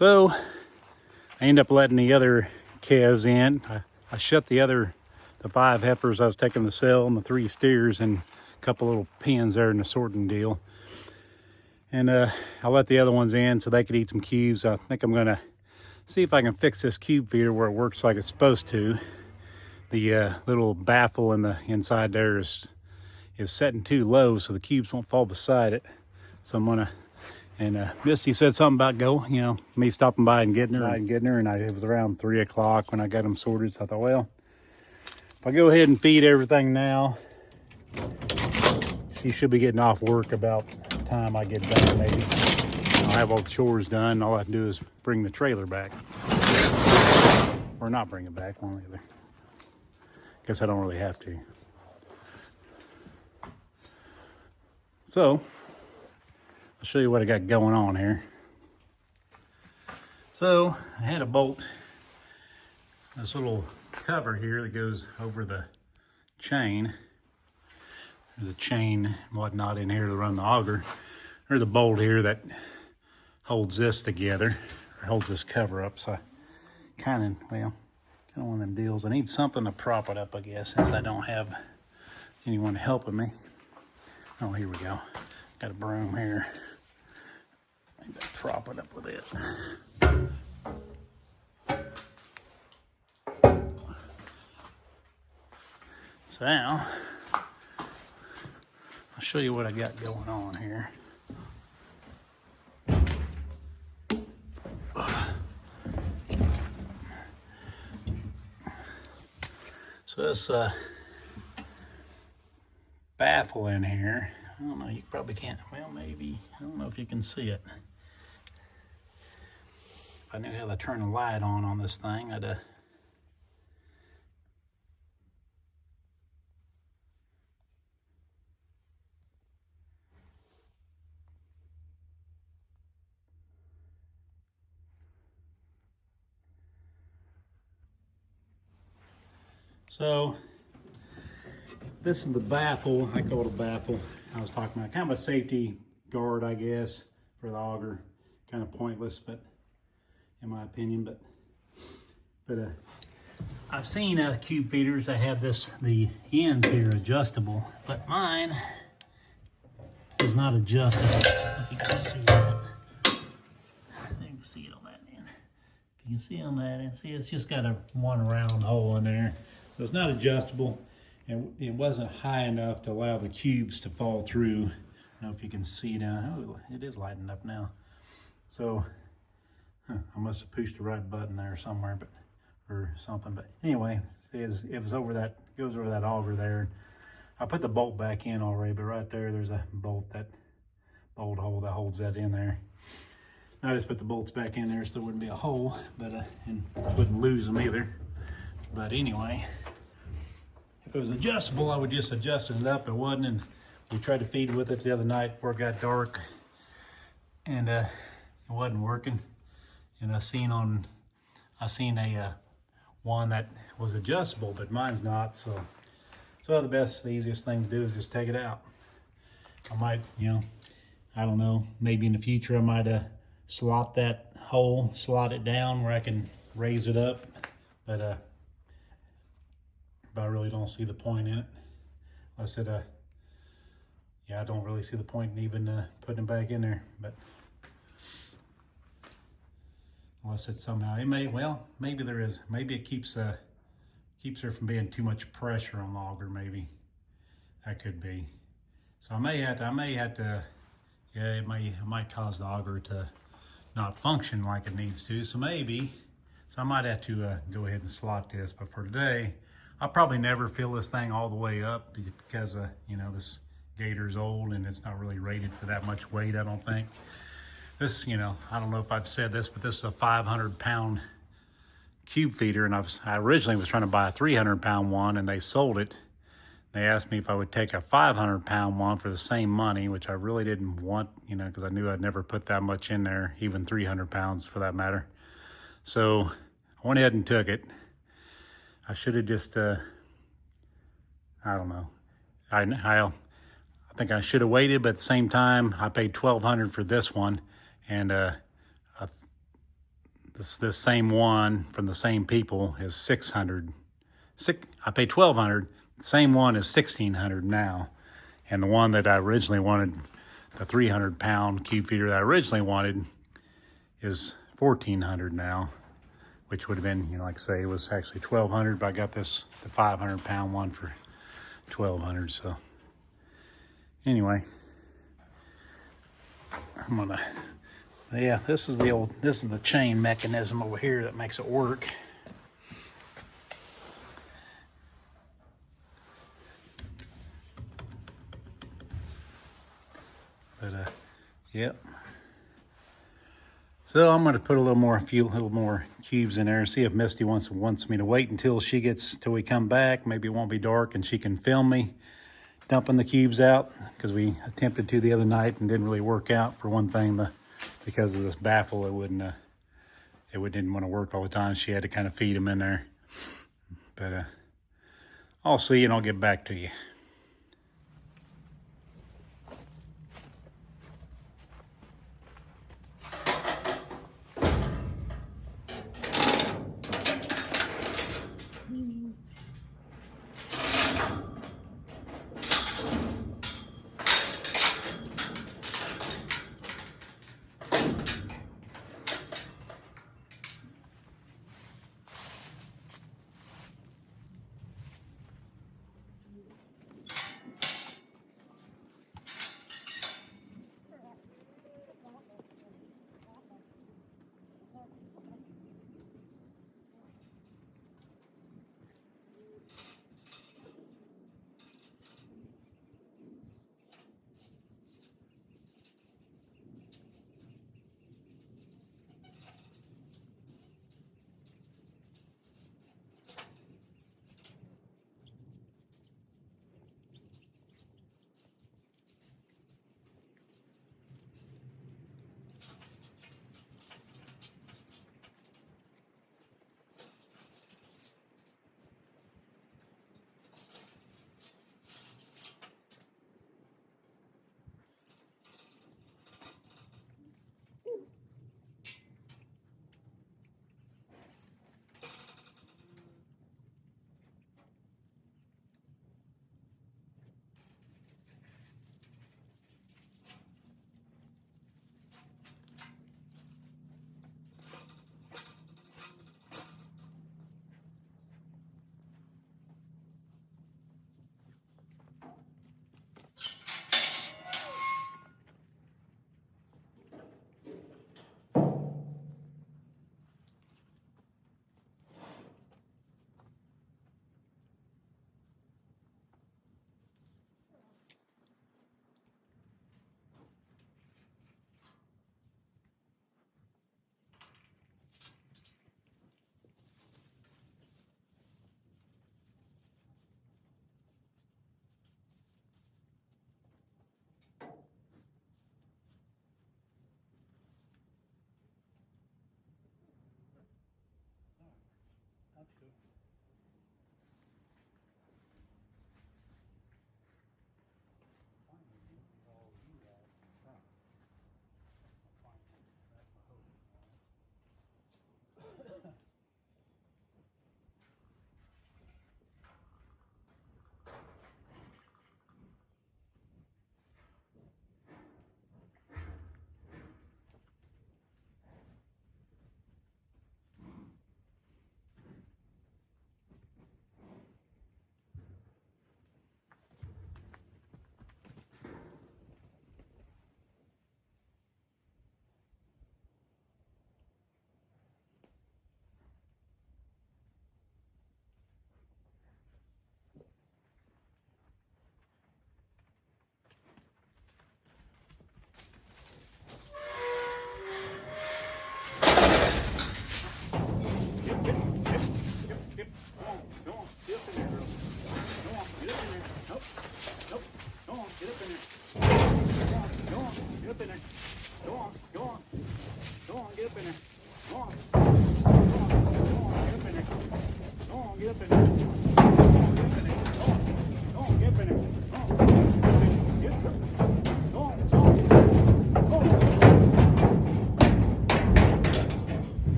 So I ended up letting the other calves in. I shut the 5 heifers I was taking to sell and the 3 steers and a couple little pens there in the sorting deal. And I let the other ones in so they could eat some cubes. I think I'm gonna see if I can fix this cube feeder where it works like it's supposed to. The little baffle in the inside there is setting too low so the cubes won't fall beside it. So I'm gonna, and Misty said something about me stopping by and getting her, and it was around 3 o'clock when I got them sorted. So I thought, well, if I go ahead and feed everything now, she should be getting off work about the time I get back, maybe. I'll have all the chores done. All I have to do is bring the trailer back. Or not bring it back, one or the other. Guess I don't really have to. So, I'll show you what I got going on here. So, I had a bolt, this little cover here that goes over the chain. There's a chain and whatnot in here to run the auger. There's a bolt here that holds this together, or holds this cover up. So I kind of one of them deals. I need something to prop it up, I guess, since I don't have anyone helping me. Oh, here we go. Got a broom here. I need to prop it up with it. So now, I'll show you what I got going on here. So this baffle in here, I don't know, you probably can't, well maybe, I don't know if you can see it. If I knew how to turn the light on this thing, I'd So, this is the baffle. I call it a baffle. I was talking about kind of a safety guard, I guess, for the auger. Kind of pointless, but in my opinion, but I've seen cube feeders that have the ends here adjustable, but mine is not adjustable. If you can see that. You can see it on that end. If you can see on that end, see it's just got one round hole in there. So it's not adjustable, and it wasn't high enough to allow the cubes to fall through. I don't know if you can see now. Oh, it is lighting up now. So I must have pushed the right button there somewhere, or something. But anyway, it was over that, goes over that auger there. I put the bolt back in already, but right there, there's a bolt hole that holds that in there. I just put the bolts back in there so there wouldn't be a hole, but and wouldn't lose them either. But anyway, if it was adjustable, I would just adjust it up. It wasn't, and we tried to feed with it the other night before it got dark, and it wasn't working. And I seen a one that was adjustable, but mine's not. So the easiest thing to do is just take it out. I might, I don't know, maybe in the future I might slot that hole, slot it down where I can raise it up, but I really don't see the point in it. I said, I don't really see the point in even putting it back in there, but unless it's somehow, maybe there is, maybe it keeps there from being too much pressure on the auger, maybe. That could be. So I may have to, it might cause the auger to not function like it needs to, so I might have to go ahead and slot this, but for today, I'll probably never fill this thing all the way up because, this gator's old and it's not really rated for that much weight, I don't think. This, I don't know if I've said this, but this is a 500-pound cube feeder, and I originally was trying to buy a 300-pound one, and they sold it. They asked me if I would take a 500-pound one for the same money, which I really didn't want, because I knew I'd never put that much in there, even 300 pounds for that matter. So I went ahead and took it. I should have just, I don't know. I think I should have waited, but at the same time, I paid $1,200 for this one, and this same one from the same people is 600. I paid 1,200. The same one is 1,600 now, and the one that I originally wanted, the 300-pound cube feeder that I originally wanted, is 1,400 now, which would have been, like I say, it was actually 1,200, but I got the 500-pound one for 1,200. So anyway, yeah, this is the chain mechanism over here that makes it work. But yep. So I'm going to put a little more cubes in there. See if Misty wants me to wait until we come back. Maybe it won't be dark and she can film me dumping the cubes out, because we attempted to the other night and didn't really work out. For one thing, because of this baffle, it didn't want to work all the time. She had to kind of feed them in there. But I'll see and I'll get back to you.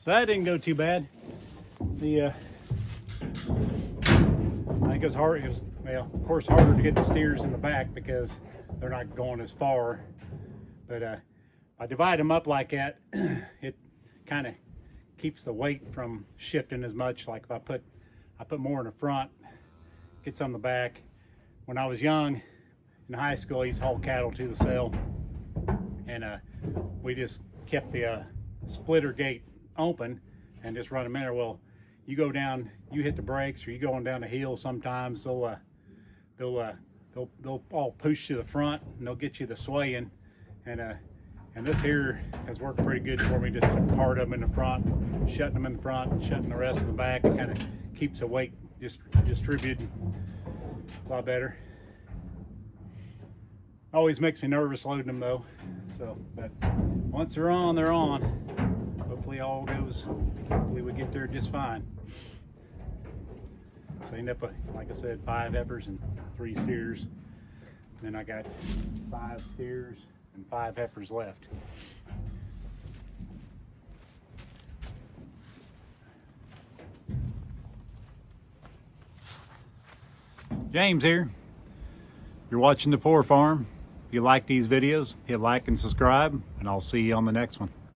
So that didn't go too bad. I think it was hard. It was, well, of course, harder to get the steers in the back because they're not going as far. But I divide them up like that. It kind of keeps the weight from shifting as much. Like if I put more in the front, gets on the back. When I was young in high school, I used to haul cattle to the sale, and we just kept the splitter gate open and just run them in there. Well, you go down, you hit the brakes, or you going down the hill. Sometimes they'll all push to the front and they'll get you the swaying. And this here has worked pretty good for me. Just put part of them in the front, shutting them in the front, and shutting the rest in the back. It kind of keeps the weight just distributed a lot better. Always makes me nervous loading them though. So, but once they're on, they're on. Hopefully all goes, hopefully we get there just fine. So I end up with, like I said, 5 heifers and 3 steers. And then I got 5 steers and 5 heifers left. James here. You're watching The Poor Farm. If you like these videos, hit like and subscribe, and I'll see you on the next one.